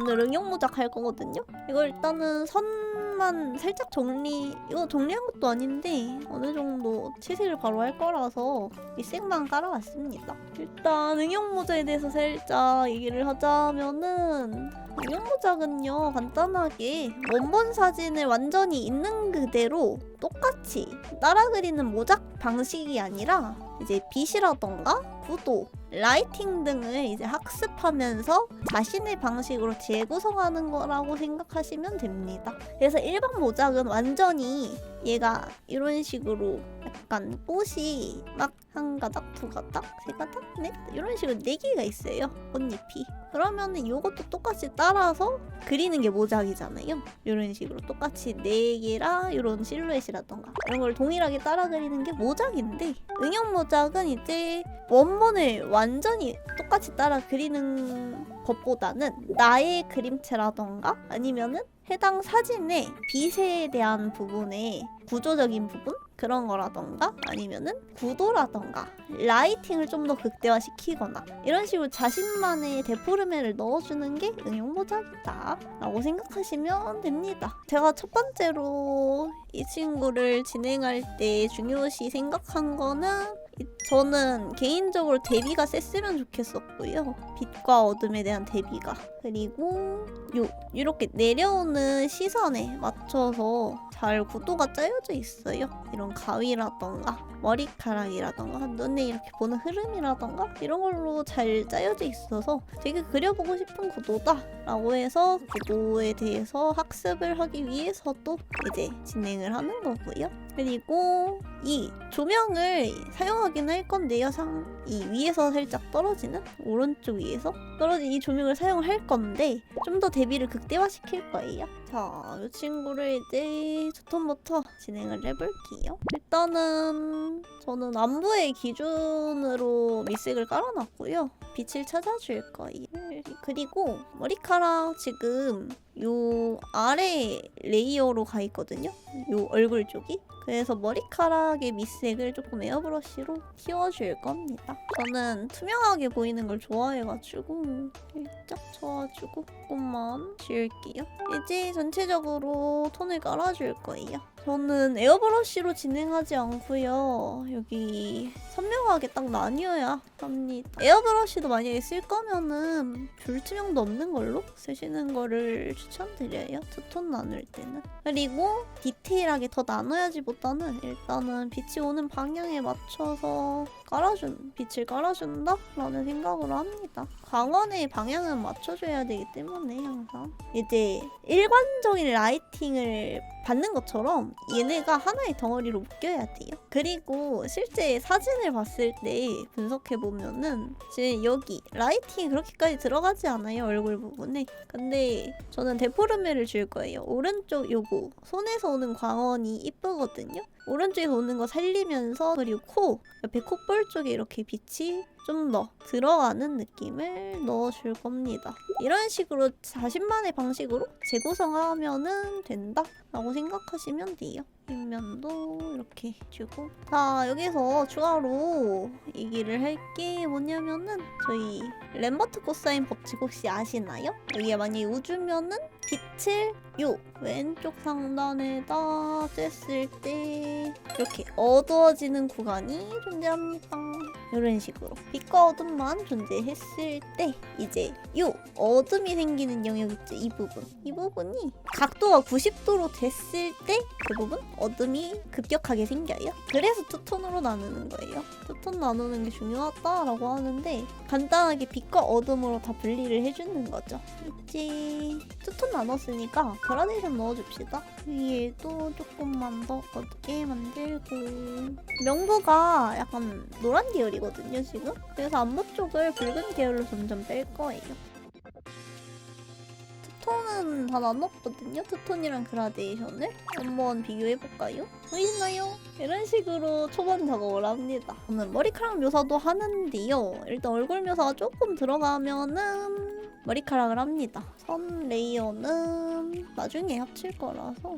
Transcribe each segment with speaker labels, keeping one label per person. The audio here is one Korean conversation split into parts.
Speaker 1: 오늘 응용모작 할 거거든요. 이거 일단은 선만 살짝 이거 정리한 것도 아닌데 어느 정도 채색을 바로 할 거라서 밑색만 깔아왔습니다. 일단 응용모작에 대해서 살짝 얘기를 하자면은, 응용모작은요 간단하게 원본 사진을 완전히 있는 그대로 똑같이 따라 그리는 모작 방식이 아니라 이제 빛이라던가 구도, 라이팅 등을 이제 학습하면서 자신의 방식으로 재구성하는 거라고 생각하시면 됩니다. 그래서 일반 모작은 완전히 얘가 이런 식으로 약간 꽃이 막 한 가닥, 두 가닥, 세 가닥, 넷 이런 식으로 4개가 있어요. 꽃잎이. 그러면은 이것도 똑같이 따라서 그리는 게 모작이잖아요. 이런 식으로 똑같이 4개랑 이런 실루엣이라던가 이런 걸 동일하게 따라 그리는 게 모작인데, 응용 모작은 이제 원본을 완전히 똑같이 따라 그리는 것보다는 나의 그림체라던가 아니면은 해당 사진의 빛에 대한 부분에 구조적인 부분? 그런 거라던가 아니면은 구도라던가 라이팅을 좀 더 극대화시키거나 이런 식으로 자신만의 데포르메를 넣어주는 게 응용모작이다 라고 생각하시면 됩니다. 제가 첫 번째로 이 친구를 진행할 때 중요시 생각한 거는, 저는 개인적으로 대비가 셌으면 좋겠었고요. 빛과 어둠에 대한 대비가. 그리고 이렇게 내려오는 시선에 맞춰서 잘 구도가 짜여져 있어요. 이런 가위라던가 머리카락이라던가 눈에 이렇게 보는 흐름이라던가 이런 걸로 잘 짜여져 있어서 되게 그려보고 싶은 구도다 라고 해서 구도에 대해서 학습을 하기 위해서도 이제 진행을 하는 거고요. 그리고 이 조명을 사용하긴 할 건데요. 이 위에서 살짝 떨어지는, 오른쪽 위에서 떨어진 이 조명을 사용할 건데 좀 더 대비를 극대화시킬 거예요. 자, 이 친구를 이제 처음부터 진행을 해볼게요. 일단은 저는 안부의 기준으로 밑색을 깔아놨고요. 빛을 찾아줄 거예요. 그리고 머리카락 지금 요 아래 레이어로 가 있거든요. 요 얼굴 쪽이. 그래서 머리카락의 밑색을 조금 에어브러쉬로 키워줄 겁니다. 저는 투명하게 보이는 걸 좋아해가지고 살짝 쳐가지고 조금만 지울게요. 이제 전체적으로 톤을 깔아줄 거예요. 저는 에어브러쉬로 진행하지 않고요. 여기 선명하게 딱 나뉘어야 합니다. 에어브러쉬도 만약에 쓸 거면은 불투명도 없는 걸로 쓰시는 거를 추천드려요. 투톤 나눌 때는. 그리고 디테일하게 더 나눠야지 보다는 일단은 빛이 오는 방향에 맞춰서 빛을 깔아준다? 라는 생각으로 합니다. 광원의 방향은 맞춰줘야 되기 때문에 항상 이제 일관적인 라이팅을 받는 것처럼 얘네가 하나의 덩어리로 묶여야 돼요. 그리고 실제 사진을 봤을 때 분석해보면은 지금 여기 라이팅이 그렇게까지 들어가지 않아요, 얼굴 부분에. 근데 저는 데포르메를 줄 거예요. 오른쪽 요거 손에서 오는 광원이 이쁘거든요. 오른쪽에서 오는 거 살리면서, 그리고 옆에 콧볼 쪽에 이렇게 빛이 좀 더 들어가는 느낌을 넣어줄 겁니다. 이런 식으로 자신만의 방식으로 재구성하면은 된다 라고 생각하시면 돼요. 뒷면도 이렇게 주고. 자, 여기서 추가로 얘기를 할 게 뭐냐면은, 저희 램버트 코사인 법칙 혹시 아시나요? 여기에 만약에 우주면은 빛을 요 왼쪽 상단에다 쬐을 때 이렇게 어두워지는 구간이 존재합니다. 이런 식으로 빛과 어둠만 존재했을 때 이제 요 어둠이 생기는 영역 있죠, 이 부분이 각도가 90도로 됐을 때 그 부분 어둠이 급격하게 생겨요. 그래서 투톤으로 나누는 거예요. 투톤 나누는 게 중요하다라고 하는데, 간단하게 빛과 어둠으로 다 분리를 해주는 거죠. 이제 투톤 나눴으니까 그라데이션 넣어줍시다. 위에도 조금만 더 어둡게 만들고, 명부가 약간 노란 계열이거든요 지금. 그래서 안무 쪽을 붉은 계열로 점점 뺄 거예요. 투톤은 다 나눴거든요. 투톤이랑 그라데이션을 한번 비교해볼까요? 보이시나요? 이런 식으로 초반 작업을 합니다. 저는 머리카락 묘사도 하는데요. 일단 얼굴 묘사가 조금 들어가면은 머리카락을 합니다. 선 레이어는 톤은 나중에 합칠 거라서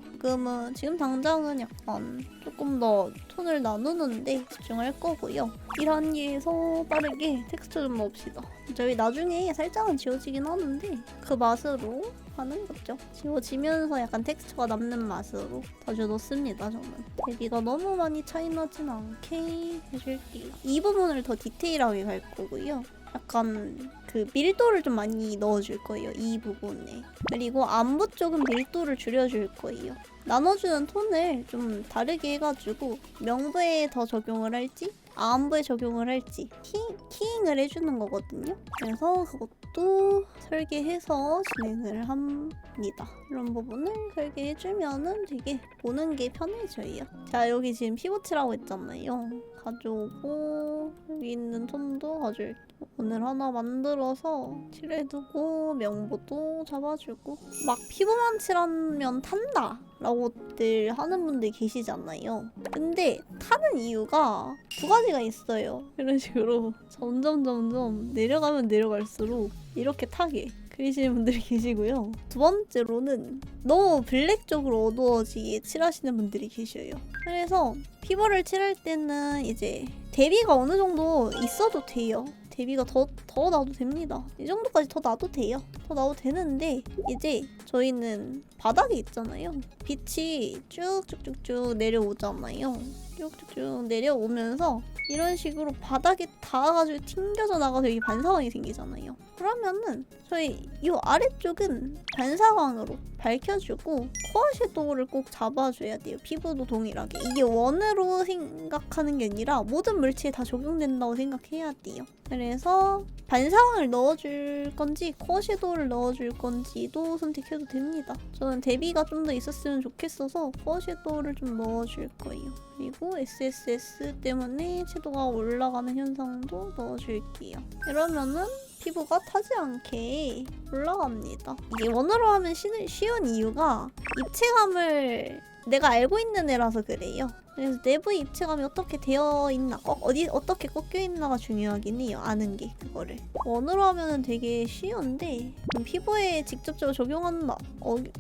Speaker 1: 지금 당장은 약간 조금 더 톤을 나누는데 집중할 거고요. 1단계에서 빠르게 텍스처 좀 넣읍시다. 저희 나중에 살짝은 지워지긴 하는데 그 맛으로 하는 거죠. 지워지면서 약간 텍스처가 남는 맛으로 자주 넣습니다. 저는 대비가 너무 많이 차이 나진 않게 해줄게요. 이 부분을 더 디테일하게 갈 거고요. 약간 그 밀도를 좀 많이 넣어줄 거예요. 이 부분에. 그리고 안부 쪽은 밀도를 줄여줄 거예요. 나눠주는 톤을 좀 다르게 해가지고 명부에 더 적용을 할지 안부에 적용을 할지 키잉을 해주는 거거든요. 그래서 그것도 설계해서 진행을 합니다. 이런 부분을 설계해주면은 되게 보는 게 편해져요. 자, 여기 지금 피부칠하고 있잖아요. 가져오고 여기 있는 톤도 가져올게요. 오늘 하나 만들어서 칠해두고 명부도 잡아주고 막 피부만 칠하면 탄다 라고들 하는 분들 계시잖아요. 근데 타는 이유가 두 가지가 있어요. 이런 식으로 점점 내려가면 내려갈수록 이렇게 타게 그리시는 분들이 계시고요. 두 번째로는 너무 블랙 쪽으로 어두워지게 칠하시는 분들이 계셔요. 그래서 피부를 칠할 때는 이제 대비가 어느 정도 있어도 돼요. 대비가 더 놔도 됩니다. 이 정도까지 더 놔도 돼요. 더 놔도 되는데 이제 저희는 바닥에 있잖아요. 빛이 쭉쭉쭉쭉 내려오잖아요. 쭉쭉쭉 내려오면서 이런 식으로 바닥에 닿아가지고 튕겨져 나가서 여기 반사광이 생기잖아요. 그러면은 저희 이 아래쪽은 반사광으로 밝혀주고 코어 섀도우를 꼭 잡아줘야 돼요. 피부도 동일하게. 이게 원으로 생각하는 게 아니라 모든 물체에 다 적용된다고 생각해야 돼요. 그래서 반사광을 넣어줄 건지 코어 섀도우를 넣어줄 건지도 선택해도 됩니다. 저는 대비가 좀 더 있었으면 좋겠어서 코어 섀도우를 좀 넣어줄 거예요. 그리고 SSS 때문에 채도가 올라가는 현상도 넣어줄게요. 이러면은 피부가 타지 않게 올라갑니다. 이게 원으로 하면 쉬운 이유가 입체감을 내가 알고 있는 애라서 그래요. 그래서 내부의 입체감이 어떻게 되어 있나, 어떻게 꺾여 있나가 중요하긴 해요. 아는 게 그거를. 원으로 하면은 되게 쉬운데 피부에 직접적으로 적용한다.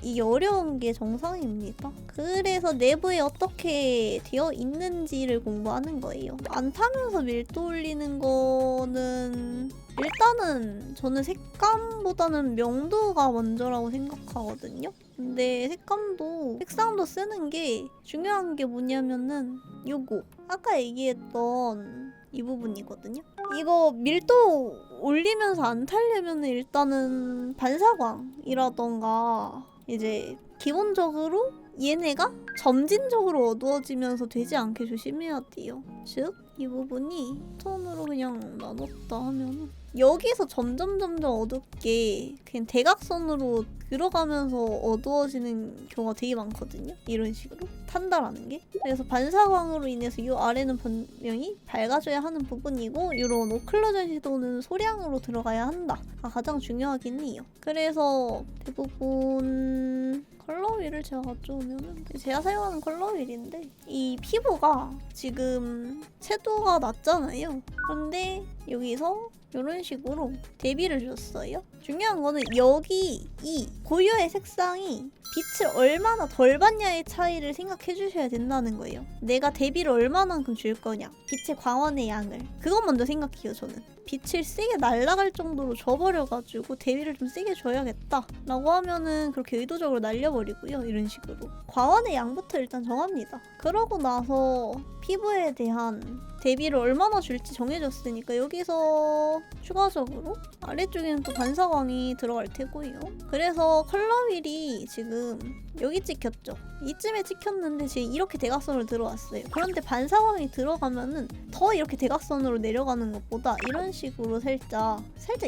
Speaker 1: 이게 어려운 게 정상입니다. 그래서 내부에 어떻게 되어 있는지를 공부하는 거예요. 안 타면서 밀도 올리는 거는 일단은 저는 색감보다는 명도가 먼저라고 생각하거든요. 근데 색상도 쓰는 게 중요한 게 뭐냐면은 요거 아까 얘기했던 이 부분이거든요. 이거 밀도 올리면서 안 타려면 일단은 반사광이라던가 이제 기본적으로 얘네가 점진적으로 어두워지면서 되지 않게 조심해야 돼요. 즉 이 부분이 톤으로 그냥 나눴다 하면 여기서 점점 어둡게 그냥 대각선으로 들어가면서 어두워지는 경우가 되게 많거든요. 이런 식으로 탄다라는 게. 그래서 반사광으로 인해서 이 아래는 분명히 밝아져야 하는 부분이고 이런 오클루전 섀도우는 소량으로 들어가야 한다가 가장 중요하긴 해요. 그래서 대부분 컬러 휠을 제가 가져오면은 제가 사용하는 컬러 휠인데 이 피부가 지금 채도가 낮잖아요. 그런데 여기서 이런 식으로 대비를 줬어요. 중요한 거는 여기 이 고유의 색상이 빛을 얼마나 덜 받냐의 차이를 생각해 주셔야 된다는 거예요. 내가 대비를 얼마만큼 줄 거냐, 빛의 광원의 양을. 그것 먼저 생각해요. 저는 빛을 세게 날아갈 정도로 줘버려가지고 대비를 좀 세게 줘야겠다 라고 하면은 그렇게 의도적으로 날려버리고요. 이런 식으로 광원의 양부터 일단 정합니다. 그러고 나서 피부에 대한 대비를 얼마나 줄지 정해졌으니까 여기서 추가적으로 아래쪽에는 또 반사광이 들어갈 테고요. 그래서 컬러 휠이 지금 여기 찍혔죠. 이쯤에 찍혔는데 지금 이렇게 대각선으로 들어왔어요. 그런데 반사광이 들어가면은 더 이렇게 대각선으로 내려가는 것보다 이런 식으로 살짝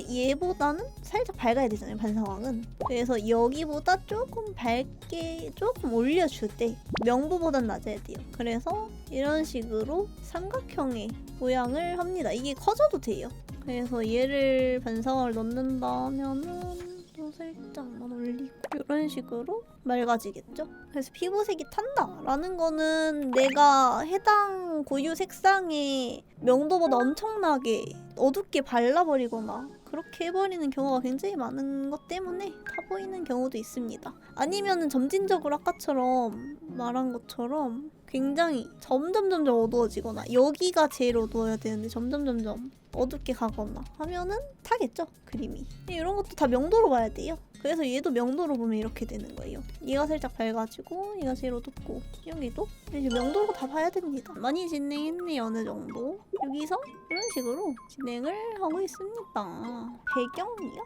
Speaker 1: 얘보다는 살짝 밝아야 되잖아요. 반사광은. 그래서 여기보다 조금 밝게 조금 올려줄 때 명부보단 낮아야 돼요. 그래서 이런 식으로 삼각형의 모양을 합니다. 이게 커져도 돼요. 그래서 얘를 반사광을 넣는다 하면은 또 살짝만 올리고 이런 식으로 맑아지겠죠? 그래서 피부색이 탄다라는 거는 내가 해당 고유 색상의 명도보다 엄청나게 어둡게 발라버리거나 그렇게 해버리는 경우가 굉장히 많은 것 때문에 타 보이는 경우도 있습니다. 아니면은 점진적으로 아까처럼 말한 것처럼 굉장히 점점점점 어두워지거나 여기가 제일 어두워야 되는데 점점점점 어둡게 가거나 하면은 타겠죠, 그림이. 이런 것도 다 명도로 봐야 돼요. 그래서 얘도 명도로 보면 이렇게 되는 거예요. 얘가 살짝 밝아지고 얘가 제일 어둡고 여기도 이렇게 명도로 다 봐야 됩니다. 많이 진행했네 어느 정도. 여기서 이런 식으로 진행을 하고 있습니다. 배경이요?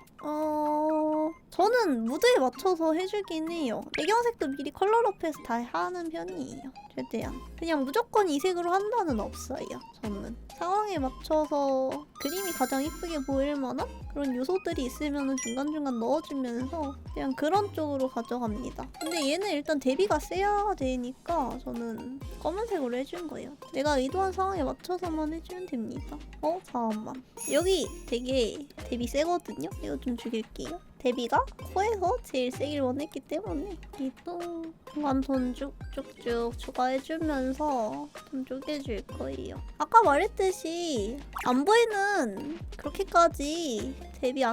Speaker 1: 저는 무드에 맞춰서 해주긴 해요. 배경색도 미리 컬러업해서 다 하는 편이에요. 최대한. 그냥 무조건 이 색으로 한다는 없어요. 저는. 상황에 맞춰서 그림이 가장 이쁘게 보일 만한 그런 요소들이 있으면 중간중간 넣어주면서 그냥 그런 쪽으로 가져갑니다. 근데 얘는 일단 대비가 세야 되니까 저는 검은색으로 해준 거예요. 내가 의도한 상황에 맞춰서만 해주면 됩니다. 잠깐만. 여기 되게 대비 세거든요? 이거 좀 죽일게요. 대비가 코에서 제일 세길 원했기 때문에 이도 중간톤 쭉쭉쭉 추가해주면서 좀 쪼개줄 거예요. 아까 말했듯이 안 보이는 그렇게까지 대비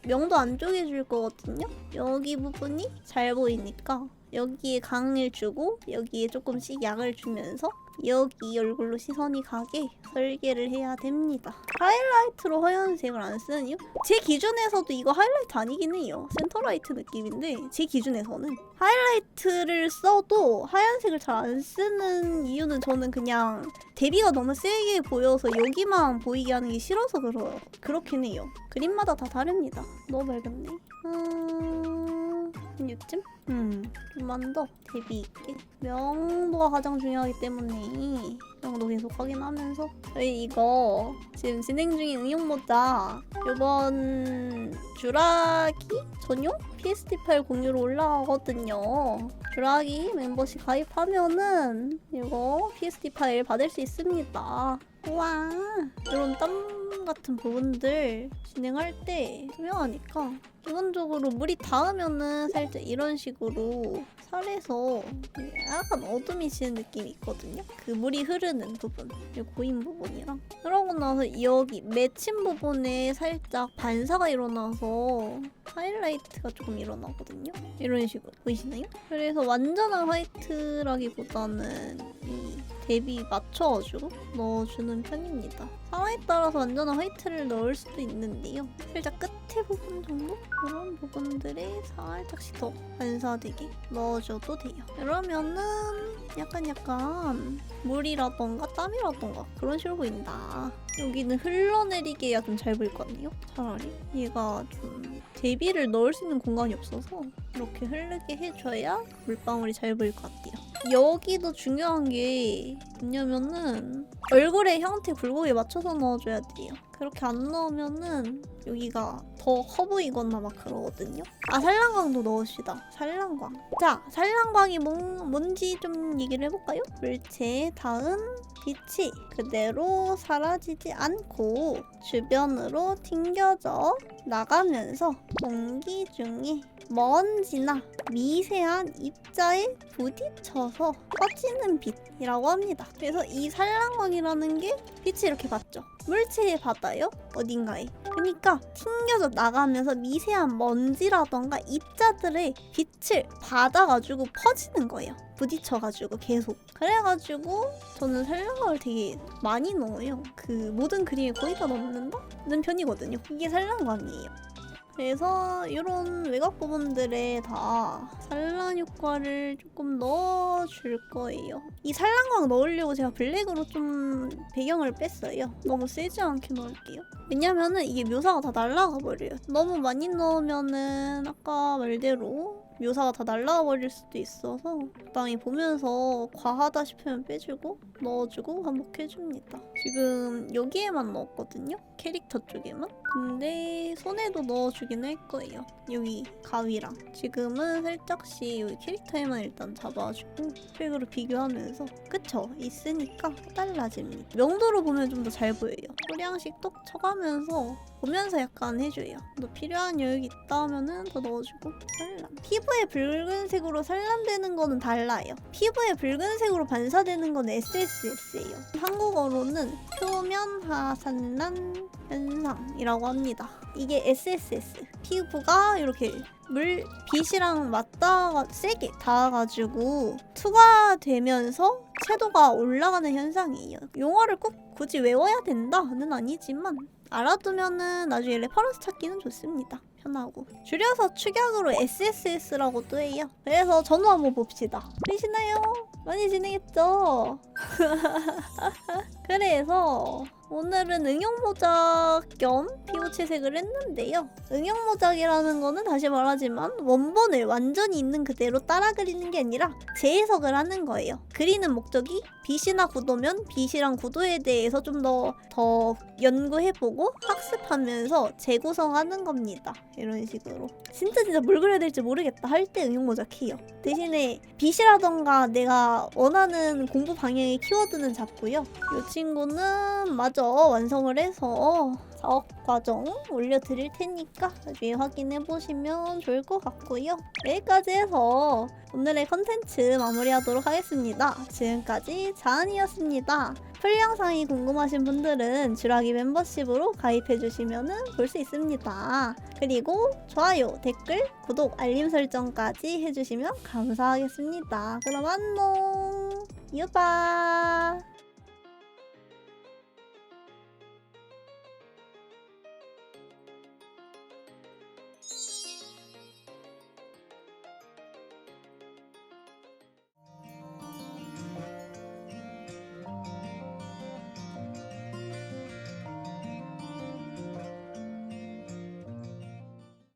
Speaker 1: 명도 안 쪼개줄 거거든요? 여기 부분이 잘 보이니까 여기에 강을 주고 여기에 조금씩 약을 주면서 여기 얼굴로 시선이 가게 설계를 해야 됩니다. 하이라이트로 하얀색을 안 쓰는 이유? 제 기준에서도 이거 하이라이트 아니긴 해요. 센터라이트 느낌인데 제 기준에서는 하이라이트를 써도 하얀색을 잘 안 쓰는 이유는 저는 그냥 대비가 너무 세게 보여서 여기만 보이게 하는 게 싫어서 그렇긴 해요. 그림마다 다 다릅니다. 너무 밝았네. 이쯤? 좀만 더 대비 있게. 명도가 가장 중요하기 때문에 명도 계속 확인하면서 저희 이거 지금 진행 중인 응용모자 요번 쥬라기 전용 PSD8 공유로 올라가거든요. 쥬라기 멤버십 가입하면은 이거 PSD 파일 받을 수 있습니다. 우와, 이런 땀 같은 부분들 진행할 때 투명하니까 기본적으로 물이 닿으면은 살짝 이런 식으로 살에서 약간 어둠이 지는 느낌이 있거든요. 그 물이 흐르는 부분, 이 고인 부분이랑 그러고 나서 여기 맺힌 부분에 살짝 반사가 일어나서 하이라이트가 조금 일어나거든요. 이런 식으로 보이시나요? 그래서 완전한 화이트라기보다는 이 대비 맞춰가지고 넣어주는 편입니다. 상황에 따라서 완전한 화이트를 넣을 수도 있는데요. 살짝 끝에 부분 정도? 이런 부분들에 살짝씩 더 반사되게 넣어줘도 돼요. 이러면은 약간 물이라던가 땀이라던가 그런 식으로 보인다. 여기는 흘러내리게 해야 좀 잘 보일 것 같네요. 차라리 얘가 좀 대비를 넣을 수 있는 공간이 없어서 이렇게 흐르게 해줘야 물방울이 잘 보일 것 같아요. 여기도 중요한 게 뭐냐면은 얼굴의 형태 굴곡에 맞춰서 넣어줘야 돼요. 그렇게 안 넣으면은 여기가 더 커 보이거나 막 그러거든요. 산란광도 넣읍시다. 산란광. 자, 산란광이 뭔지 좀 얘기를 해볼까요? 물체에 닿은 빛이 그대로 사라지지 않고 주변으로 튕겨져 나가면서 공기 중에 먼지나 미세한 입자에 부딪혀서 꺼지는 빛이라고 합니다. 그래서 이 산란광이라는 게 빛이 이렇게 받죠. 물체에 받아요. 어딘가에. 그러니까 튕겨져 나가면서 미세한 먼지라던가 입자들의 빛을 받아가지고 퍼지는 거예요. 부딪혀가지고 계속. 그래가지고 저는 산란광을 되게 많이 넣어요. 그 모든 그림에 거의 다 넣는 편이거든요. 이게 산란광이에요. 그래서 이런 외곽 부분들에 다 산란 효과를 조금 넣어줄 거예요. 이 산란광 넣으려고 제가 블랙으로 좀 배경을 뺐어요. 너무 세지 않게 넣을게요. 왜냐면은 이게 묘사가 다 날아가 버려요. 너무 많이 넣으면은 아까 말대로 묘사가 다 날아가 버릴 수도 있어서 적당히 보면서 과하다 싶으면 빼주고 넣어주고 반복해줍니다. 지금 여기에만 넣었거든요? 캐릭터 쪽에만? 근데 손에도 넣어주긴 할 거예요. 여기 가위랑. 지금은 살짝씩 여기 캐릭터에만 일단 잡아주고 팩으로 비교하면서 그쵸? 있으니까 달라집니다. 명도로 보면 좀 더 잘 보여요. 소량씩 똑 쳐가면서 보면서 약간 해줘요. 너 필요한 여유가 있다 하면은 더 넣어주고 산란. 피부에 붉은색으로 산란되는 거는 달라요. 피부에 붉은색으로 반사되는 건 SSS예요. 한국어로는 표면화 산란 현상이라고 합니다. 이게 SSS. 피부가 이렇게 빛이랑 맞다가 세게 닿아가지고 투가 되면서 채도가 올라가는 현상이에요. 용어를 꼭 굳이 외워야 된다는 아니지만 알아두면은 나중에 레퍼런스 찾기는 좋습니다. 편하고. 줄여서 축약으로 SSS라고 또 해요. 그래서 전후 한번 봅시다. 들리시나요? 많이 진행했죠? 그래서 오늘은 응용모작 겸 피부 채색을 했는데요. 응용모작이라는 거는 다시 말하지만 원본을 완전히 있는 그대로 따라 그리는 게 아니라 재해석을 하는 거예요. 그리는 목적이 빛이나 구도면 빛이랑 구도에 대해서 좀 더 연구해보고 학습하면서 재구성하는 겁니다. 이런 식으로. 진짜 뭘 그려야 될지 모르겠다 할 때 응용모작 해요. 대신에 빛이라던가 내가 원하는 공부 방향의 키워드는 잡고요. 이 친구는 마저 완성을 해서 작업 과정 올려드릴 테니까 나중에 확인해보시면 좋을 것 같고요. 여기까지 해서 오늘의 컨텐츠 마무리하도록 하겠습니다. 지금까지 자은이었습니다. 풀 영상이 궁금하신 분들은 주라기 멤버십으로 가입해주시면 볼 수 있습니다. 그리고 좋아요, 댓글, 구독, 알림 설정까지 해주시면 감사하겠습니다. 그럼 안녕! 유바!